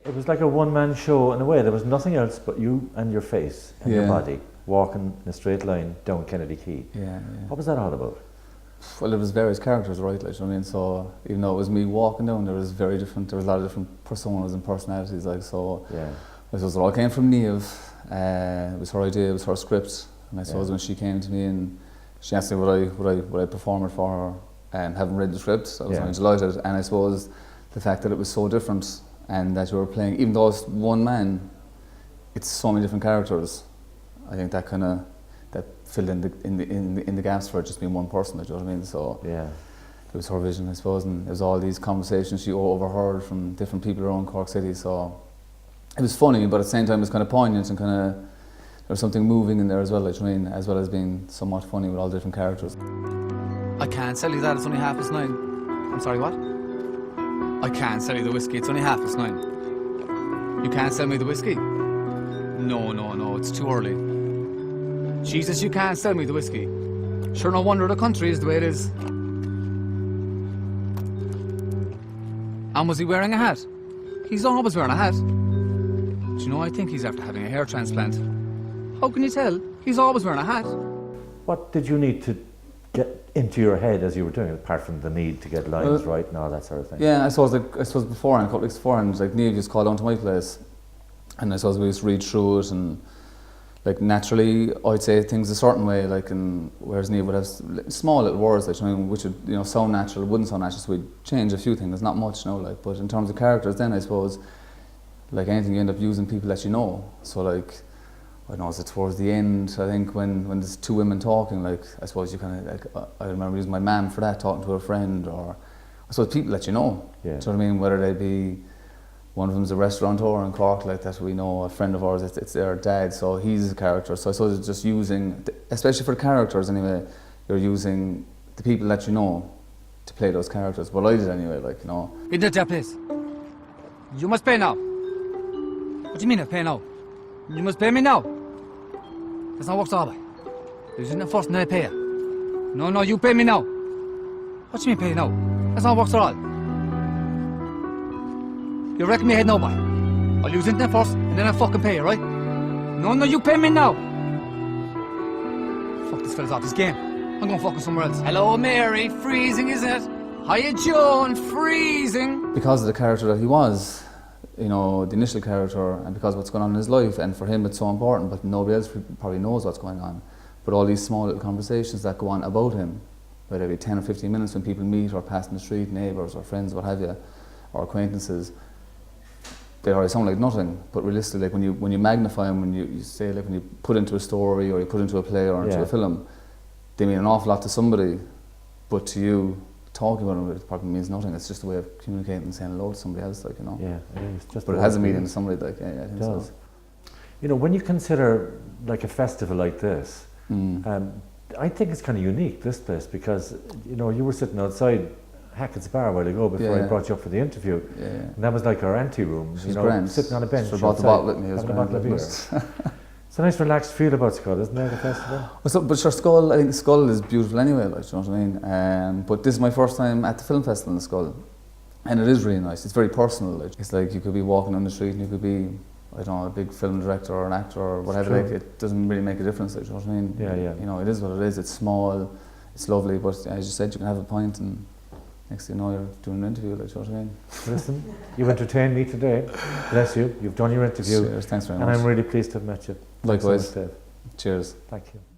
It was like a one-man show in a way. There was nothing else but you and your face and your body walking in a straight line down Kennedy Quay. Yeah. What was that all about? Well, it was various characters, right? Like, you know what I mean? So even though it was me walking down, there was a lot of different personas and personalities. Like, so I suppose it all came from Niamh. It was her idea, it was her script, and I suppose when she came to me and she asked me would I perform it for her, and having read the script, I was really delighted. And I suppose the fact that it was so different, and that you were playing, even though it's one man, it's so many different characters. I think that kind of filled in the gaps for it just being one person. Do you know what I mean? So it was her vision, I suppose, and it was all these conversations she overheard from different people around Cork City. So it was funny, but at the same time it was kind of poignant and kind of there was something moving in there as well. Like, you know what I mean? As well as being somewhat funny with all the different characters. I can't sell you that. It's only 9:30. I'm sorry, what? I can't sell you the whiskey. It's only 9:30. You can't sell me the whiskey? No, it's too early. Jesus, you can't sell me the whiskey. Sure, no wonder the country is the way it is. And was he wearing a hat? He's always wearing a hat. Do you know, I think he's after having a hair transplant. How can you tell? He's always wearing a hat. What did you need to get into your head as you were doing it, apart from the need to get lines right and all that sort of thing? Yeah, I suppose beforehand, a couple of weeks beforehand, like Niamh used to call down to my place, and I suppose we used to read through it, and like naturally I'd say things a certain way, like, and whereas Niamh would have small little words, like, you know, which would, you know, sound natural, wouldn't sound natural, so we'd change a few things, not much, you know, like, but in terms of characters then I suppose, like anything, you end up using people that you know. So like, I don't know, is it towards the end, I think when there's two women talking, like, I suppose you kind of, like, I remember using my mum for that, talking to a friend, or I suppose people that you know. Do you know what I mean? Whether they be, one of them's a restaurateur in Cork, like that we know, a friend of ours, it's their dad, so he's a character. So I suppose it's just using, especially for the characters anyway, you're using the people that you know to play those characters. Well, I did anyway, like, you know. In that place. You must pay now. What do you mean I pay now? You must pay me now. That's not works all way. You didn't first and then I pay you. No, you pay me now. What do you mean pay now? That's not works at all. You reckon me head no, boy? I'll use internet first and then I'll fucking pay you, right? No, you pay me now. Fuck this fella's off his game. I'm going fucking somewhere else. Hello, Mary. Freezing, isn't it? Hiya, Joan. Freezing. Because of the character that he was, you know, the initial character, and because of what's going on in his life, and for him it's so important, but nobody else probably knows what's going on. But all these small little conversations that go on about him, whether it be 10 or 15 minutes when people meet or pass in the street, neighbours or friends, what have you, or acquaintances, they already sound like nothing, but realistically, like when you magnify them, when you say, like, when you put into a story or you put into a play or into a film, they mean an awful lot to somebody, but to you, talking about them, it probably means nothing. It's just a way of communicating and saying hello to somebody else, like, you know. Yeah, it's just. But it has a meaning to somebody, like, I think so. You know, when you consider like a festival like this, I think it's kind of unique, this place, because, you know, you were sitting outside Hackett's Bar a while ago before I brought you up for the interview, and that was like our ante-room, you know, grand. sitting on a bench. So brought the bottle with me, it was grand, a bottle of beer. It's a nice relaxed feel about Skull, isn't there, the festival? Well, but sure, Skull, I think Skull is beautiful anyway, like, you know what I mean? But this is my first time at the film festival in Skull, and it is really nice. It's very personal. Like, it's like you could be walking on the street and you could be, I don't know, a big film director or an actor or whatever. Like, it doesn't really make a difference, like, you know what I mean? Yeah. You know, it is what it is. It's small, it's lovely, but as you said, you can have a pint and next thing you know, you're doing an interview, like, you know what I mean? Listen, you entertained me today. Bless you. You've done your interview. Cheers, thanks very much. And I'm really pleased to have met you. Likewise. Thanks so much, Dave. Cheers. Thank you.